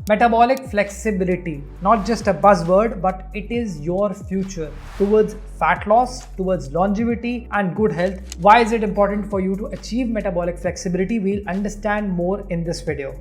Metabolic flexibility, not just a buzzword, but it is your future towards fat loss, towards longevity and good health. Why is it important for you to achieve metabolic flexibility? We'll understand more in this video.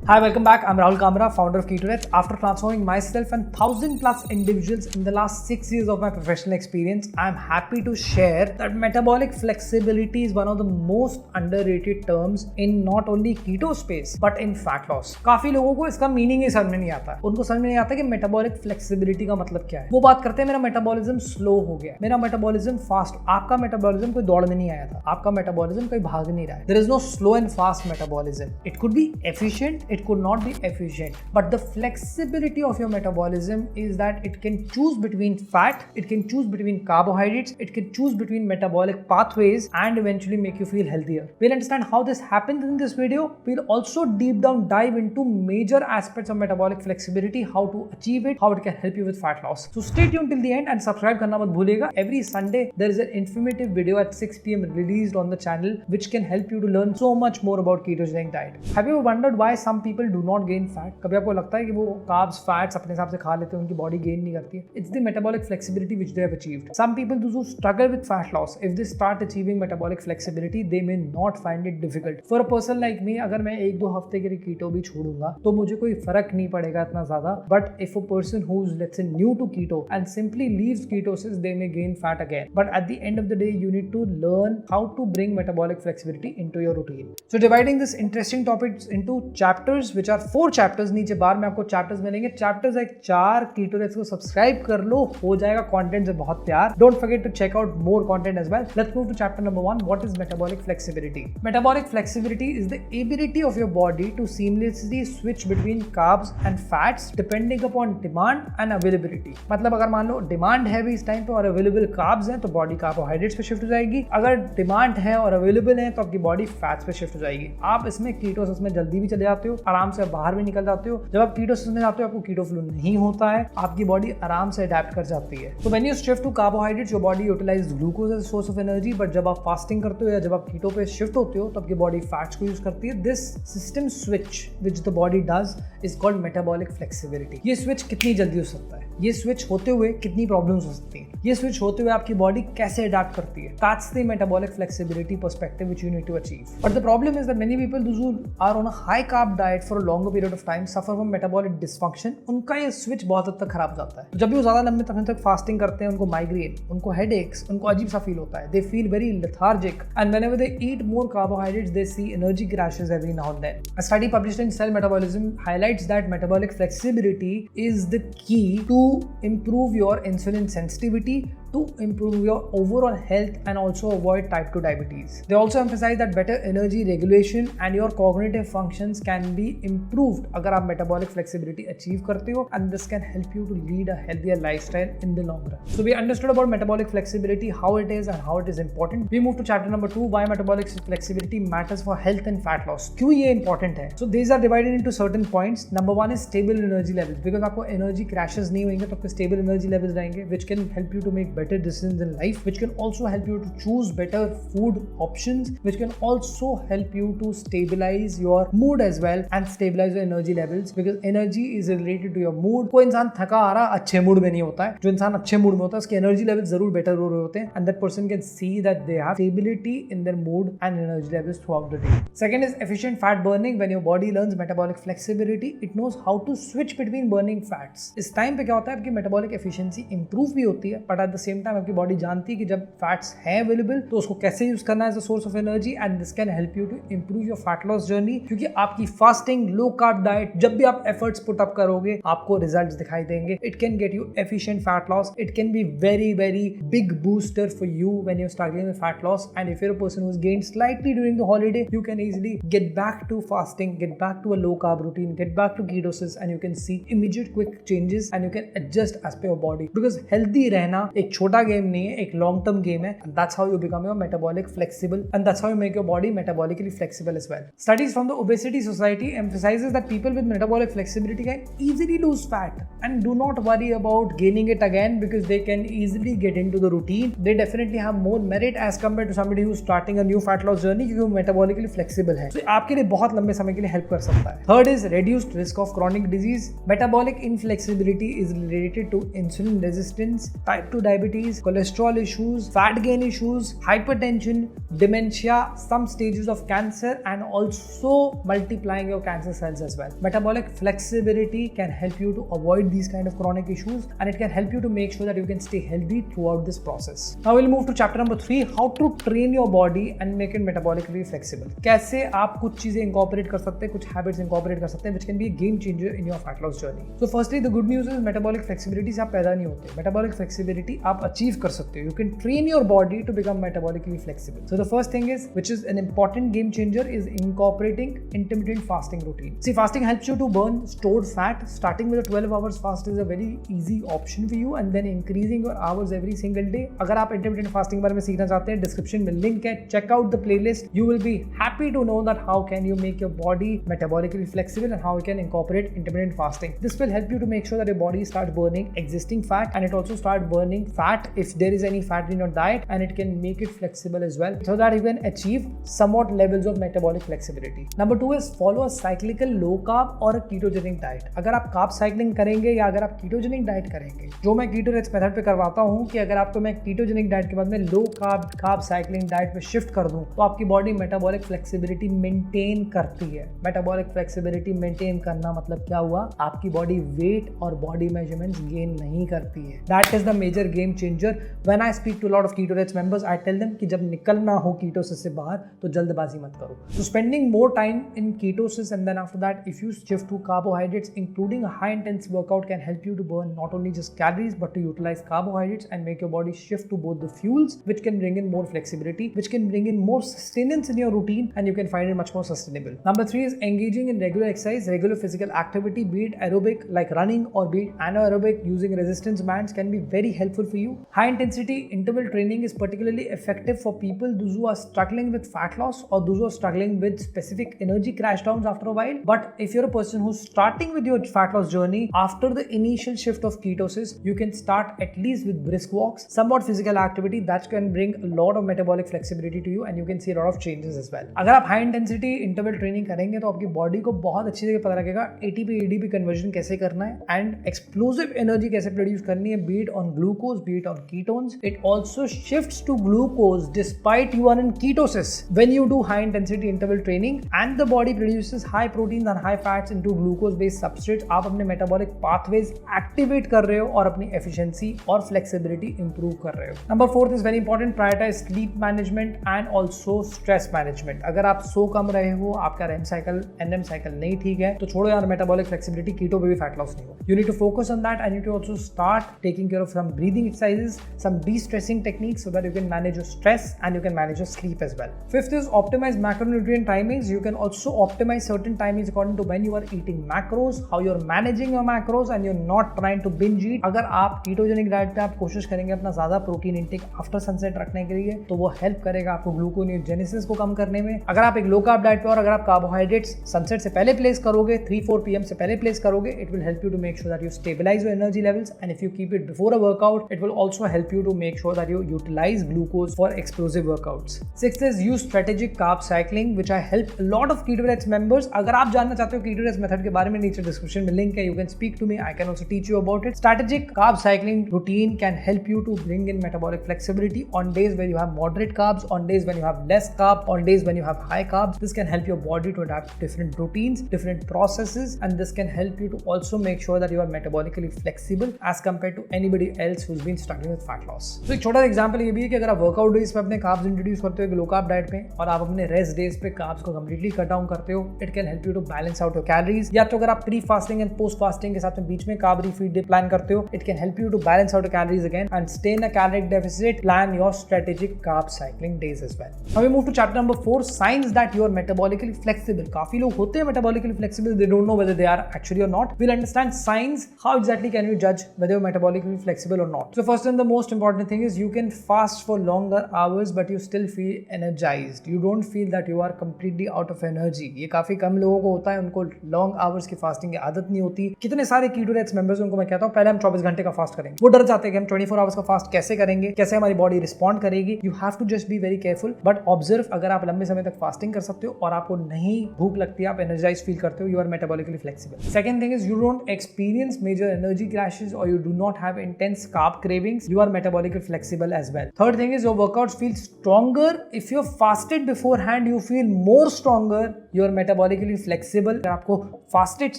Hi, welcome back. I'm Rahul Kamra, founder of KetoNet. After transforming myself and 1,000 plus individuals in the last 6 years of my professional experience, I'm happy to share that metabolic flexibility is one of the most underrated terms in not only keto space but in fat loss. काफी लोगों को इसका meaning ही समझ में नहीं आता, उनको समझ में नहीं आता कि मेटाबॉलिक फ्लेक्सिबिलिटी का मतलब क्या है। वो बात करते हैं मेरा मेटाबॉलिज्म स्लो हो गया, मेरा मेटाबॉलिज्म फास्ट। आपका मेटाबॉलिज्म कोई दौड़ में नहीं आया था, आपका मेटाबॉलिज्म कोई भाग नहीं रहा है। There is no slow and fast metabolism. It could be efficient, it could not be efficient, but the flexibility of your metabolism is that it can choose between fat, it can choose between carbohydrates, it can choose between metabolic pathways and eventually make you feel healthier. We'll understand how this happens in this video. We'll also deep down dive into major aspects of metabolic flexibility, how to achieve it, how it can help you with fat loss. So stay tuned till the end and subscribe करना मत भूलिएगा. Every Sunday there is an informative video at 6 p.m. released on the channel which can help you to learn so much more about ketogenic diet. Have you ever wondered why some people do not gain fat? कभी आपको लगता है कि वो carbs, fats अपने हिसाब से खा लेते हैं, उनकी body gain नहीं करती है? It's the metabolic flexibility which they have achieved. Some people who struggle with fat loss, if they start achieving metabolic flexibility, they may not find it difficult. For a person like me, अगर मैं 1-2 हफ्ते के लिए keto भी छोड़ूंगा तो मुझे कोई फर्क नहीं पड़ेगा इतना ज़्यादा. But if a person who's let's say new to keto and simply leaves ketosis, they may gain fat again. But at the end of the day, you need to learn how to bring metabolic flexibility into your routine. So dividing this interesting topics into chapters, which are 4 chapters. नीचे बार में आपको chapters मिलेंगे. Chapters एक 4 KetoNet को subscribe कर लो, हो जाएगा content से बहुत प्यार. Don't forget to check out more content as well. Let's move to chapter number 1. What is metabolic flexibility? Metabolic flexibility is the ability of your body to seamlessly switch between carbs and fats depending upon demand and availability. मतलब अगर मान लो demand है भी इस time पे और available carbs हैं तो बॉडी कार्बोहाइड्रेट्स पे शिफ्ट हो जाएगी. अगर डिमांड है और अवेलेबल है तो आपकी बॉडी फैट्स पे शिफ्ट हो जाएगी. आप इसमें कीटोसिस में जल्दी भी चले जाते हो, आराम से बाहर भी निकल जाते हो. जब आप कीटोसिस में जाते हो आपको कीटो फ्लो नहीं होता है, आपकी बॉडी आराम से अडैप्ट कर जाती है. तो when you shift to carbohydrates your body utilize glucose as source of energy. But जब आप फास्टिंग करते हो या जब आप कीटो पे शिफ्ट होते हो तो आपकी बॉडी फैट्स को यूज करती है. This system switch which the body does is called metabolic flexibility. ये स्विच कितनी जल्दी हो सकता है, ये स्विच होते हुए कितनी प्रॉब्लम्स हो सकती हैं, ये स्विच होते हुए आपकी बॉडी कैसे अडैप्ट करती है. That's the metabolic flexibility perspective which you need to achieve. But the problem is that many people who are on a high carb diet for a longer period of time suffer from metabolic dysfunction. उनका ये switch बहुत हद तक खराब हो जाता है. जब भी वो ज्यादा लंबे समय तक फास्टिंग करते हैं उनको माइग्रेन, उनको हेडेक्स, उनको अजीब सा फील होता है. They feel very lethargic and whenever they eat more carbohydrates they see energy crashes every now and then. A study published in Cell Metabolism highlights that metabolic flexibility is the key to improve your insulin sensitivity, to improve your overall health and also avoid type 2 diabetes. They also emphasize that better energy regulation and your cognitive functions can be improved अगर आप metabolic flexibility achieve करते हो, and this can help you to lead a healthier lifestyle in the long run. So we understood about metabolic flexibility, how it is and how it is important. We move to chapter number 2, why metabolic flexibility matters for health and fat loss. क्यों ये important है? So these are divided into certain points. Number 1 is stable energy levels, because आपको energy crashes नहीं होंगे तो आपके stable energy levels रहेंगे, which can help you to make better decisions in life, which can also help you to choose better food options, which can also help you to stabilize your mood as well and stabilize your energy levels, because energy is related to your mood. कोई इंसान थका आ रहा अच्छे mood में नहीं होता है. जो इंसान अच्छे मूड में होता है उसके एनर्जी लेवल जरूर बेटर हो रहे होते हैं, and that person can see that they have stability in their mood and energy levels throughout the day. Second is efficient fat burning. When your body learns metabolic flexibility, it knows how to switch between burning fats. इस time पे क्या होता है, आपकी metabolic efficiency improve भी होती है, but at the same time आपकी बॉडी जानती है कि जब फैट्स हैं अवेलेबल तो उसको कैसे यूज करना है as a source of energy, and this can help you to improve your fat loss journey. क्योंकि आपकी फास्टिंग, लो कार्ब डाइट, जब भी आप एफर्ट्स पुट अप करोगे आपको रिजल्ट्स दिखाई देंगे. It can get you efficient fat loss. It can be very very big booster for you when you are struggling with fat loss. And if you are a person who has gained slightly during the holiday, you can easily get back to fasting, get back to a low carb routine, get back to ketosis, and you can see immediate quick changes and you can adjust as per your body. Because healthy रहना एक छोटा game नहीं है, एक long term game है. And that's how you become your metabolic flexible, and that's how you make your body metabolically flexible as well. Studies from the Obesity Society emphasizes that people with metabolic flexibility can easily lose fat and do not worry about gaining it again because they can easily get into the routine. They definitely have more merit as compared to somebody who's starting a new fat loss journey क्योंकि वो metabolically flexible है. So आपके लिए बहुत लंबे समय के लिए help कर सकता है. Third is reduced risk of chronic disease. Metabolic inflexibility is related to insulin resistance, type 2 diabetes, cholesterol issues, fat gain issues, hypertension, dementia, some stages of cancer, and also multiplying your cancer cells as well. Metabolic flexibility can help you to avoid these kind of chronic issues, and it can help you to make sure that you can stay healthy throughout this process. Now we'll move to chapter number 3, how to train your body and make it metabolically flexible. कैसे आप कुछ चीजें incorporate कर सकते हैं, कुछ habits incorporate कर सकते हैं which can be a game changer in your fat loss journey. So firstly, the good news is metabolic flexibility से आप पैदा नहीं होते. Metabolic flexibility आप achieve कर सकते हो. You can train your body to become metabolically flexible. So the first thing is, which is an important game changer, is incorporating intermittent fasting routine. See, fasting helps you to burn stored fat. Starting with a 12 hours fast is a very easy option for you, and then increasing your hours every single day. अगर आप intermittent fasting बारे में सीखना चाहते हैं, description में link है. Check out the playlist. You will be happy to know that how can you make your body metabolically flexible and how you can incorporate intermittent fasting. This will help you to make sure that your body starts burning existing fat, and it also starts burning fat if there is any fat in your diet, and it can make it flexible as well so that you can achieve somewhat levels of metabolic flexibility. Number 2 is follow a cyclical low carb or a ketogenic diet. अगर आप carb cycling करेंगे या अगर आप ketogenic diet करेंगे, जो मैं keto rich method पे करवाता हूँ कि अगर आपको मैं ketogenic diet के बाद में low carb cycling diet पे shift कर दूँ तो आपकी body metabolic flexibility maintain करती है. Metabolic flexibility maintain करना मतलब क्या हुआ? आपकी body weight और body measurements gain नहीं करती है. That is the major game changer. When I speak to a lot of keto rich members, I tell them कि जब निकलना हो कीटोसिस से बाहर तो जल्दबाजी मत करो. So spending more time in ketosis and then after that if you shift to carbohydrates, including a high intense workout, can help you to burn not only just calories but to utilize carbohydrates and make your body shift to both the fuels, which can bring in more flexibility, which can bring in more sustenance in your routine, and you can find it much more sustainable. Number 3 is engaging in regular exercise. Regular physical activity, be it aerobic like running or be it anaerobic using resistance bands, can be very helpful for you. High intensity interval training is particularly effective for people those who are struggling with fat loss or those who are struggling with specific energy crash downs after a while. But if you're a person who's starting with your fat loss journey, after the initial shift of ketosis, you can start at least with brisk walks, somewhat physical activity that can bring a lot of metabolic flexibility to you, and you can see a lot of changes as well. अगर आप high intensity interval training करेंगे तो आपकी body को बहुत अच्छी तरह पता लगेगा ATP ADP conversion कैसे करना है and explosive energy कैसे produce करनी है, be it on glucose, be it on ketones. It also shifts to glucose despite you are in ketosis when you do high intensity interval training, and the body produces high proteins and high fats into glucose based substrates. आप अपने metabolic pathways activate कर रहे हो और अपनी efficiency और flexibility improve कर रहे हो. Number 4 is very important, prioritize sleep management and also stress management. अगर आप सो कम रहे हो, आपका REM cycle NM cycle नहीं ठीक है तो छोड़ो यार metabolic flexibility, keto पे भी fat loss नहीं हो. You need to focus on that, and you need to also start taking care of some breathing exercises, some de-stressing techniques so that you can manage your stress and you can manage your sleep as well. Fifth is optimize macronutrient timings. You can also optimize certain timings according to when you are eating macros, how you're managing your macros, and you're not trying to binge eat. अगर आप ketogenic diet पे आप कोशिश करेंगे अपना ज़्यादा protein intake after sunset रखने के लिए तो वो हेल्प करेगा आपको ग्लूकोनियोजेनेसिस को कम करने में. अगर आप एक लो कार्ब डाइट पे और अगर आप कार्बोहाइड्रेट्स सनसेट से पहले प्लेस करोगे, 3-4 PM से पहले प्लेस करोगे, it will help you to make sure that you stabilize your energy levels, and if you keep it before a workout, it will also help you to make sure that you utilize glucose for explosive workouts. Sixth is use strategic carb cycling, which I help a lot of Keto Rich members. अगर आप जानना चाहते हो Keto Rich method के बारे में, नीचे description में link है, you can speak to me. I can also teach you about it. Strategic carb cycling routine can help you to bring in metabolic flexibility on days where you have moderate carbs, on days when you have less carb, on days when you have high carbs. This can help your body to adapt to different routines, different processes, and this can help you to also make sure that you are metabolically flexible as compared to anybody else who's been struggling with fat loss. So एक छोटा example ये भी है कि अगर आप workout days पे अपने कार्ब्स इंट्रोड्यूस करते हो लो कार्ब डाइट पे और आप अपने रेस्ट डेज पे कार्ब्स को कंप्लीटली कट डाउन करते हो, it can help you to balance out your calories. या तो अगर आप pre fasting and post fasting के साथ में बीच में कार्ब रिफीड डे प्लान करते हो, it can help you to balance out your calories again and stay in a caloric deficit. Plan your strategic carb cycling days as well. Now we move to chapter number 4, science that you are metabolically flexible. काफी लोग होते हैं metabolically flexible, they don't know whether they are actually और not. We'll understand science, how exactly can you जज whether you're metabolically flexible or not. So The first and the most important thing is you can fast for longer hours but you still feel energized. You don't feel that you are completely out of energy. ये काफी कम लोगों को होता है, उनको long hours की fasting की आदत नहीं होती. कितने सारे Keto Rats members उनको मैं कहता हूँ पहले हम 24 घंटे का फास्ट करेंगे. वो डर जाते हैं कि हम 24 hours का फास्ट कैसे करेंगे, कैसे हमारी बॉडी रिस्पॉन्ड करेगी. You have to just be very careful. But observe, अगर आप लंबे समय तक फास्टिंग कर सकते हो और आपको नहीं भूख लगती है, आप एनर्जाइज फील करते हो, you are metabolically flexible. Second thing is you don't experience major energy crashes or you do not have intense carb cravings. You are metabolically flexible as well. Third thing is your workouts feel stronger. If you're fasted beforehand, you feel more stronger. You are metabolically flexible. अगर आपको fasted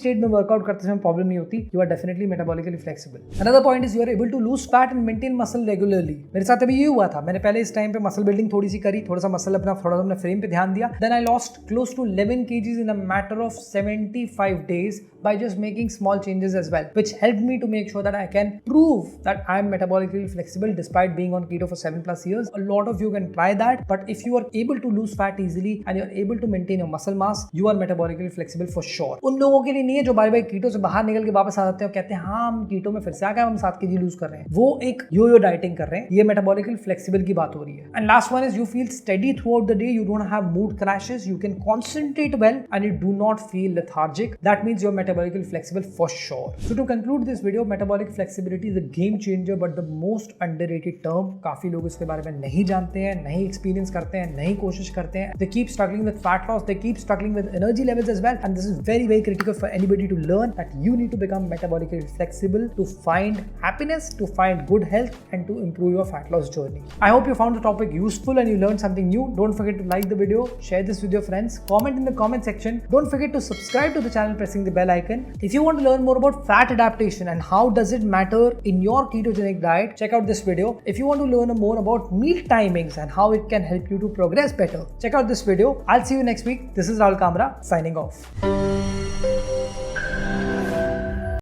state में workout करते समय problem नहीं होती, you are definitely metabolically flexible. Another point is you are able to lose fat and maintain muscle regularly. मेरे साथ अभी ये हुआ था, मैंने पहले इस टाइम पे मसल बिल्डिंग थोड़ी सी करी, थोड़ा सा मसल अपना फ्रेम पे ध्यान दिया. Then I lost close to 11 kgs in a matter of 75 days by just making small changes as well, which helped me to make sure that I can prove that I am metabolically flexible despite being on keto for 7+ years. A lot of you can try that, but if you are able to lose fat easily and you are able to maintain your muscle mass, you are metabolically flexible for sure. उन लोगों के लिए नहीं है जो बार बार कीटो से बाहर निकल के वापस आ जाते हैं और कहते हैं हाँ हम कीटो में फिर से आ गए, हम 7 kg लूज कर रहे हैं. वो एक यो डाइटिंग कर रहे हैं. ये मेटाबॉलिकली फ्लेक्सिबल की बात हो रही है. And last one is you feel steady throughout the day. You don't have mood crashes. You can concentrate well and you do not feel lethargic. That means you are metabolically flexible for sure. So to conclude this video, metabolic flexibility is a game changer but the most underrated term. काफी लोग इसके बारे में नहीं जानते हैं, नहीं experience करते हैं, नहीं कोशिश करते हैं. They keep struggling with fat loss, they keep struggling with energy levels as well, and this is very very critical for anybody to learn that you need to become metabolically flexible to find happiness, to find good health and to improve your fat loss journey. I hope you found the topic useful and you learned something new. Don't forget to like the video, share this with your friends, comment in the comment section. Don't forget to subscribe to the channel pressing the bell icon. If you want to learn more about fat adaptation and how does it matter in your ketogenic diet, check out this video. If you want to learn more about meal timings and how it can help you to progress better, check out this video. I'll see you next week. This is Rahul Kamra signing off.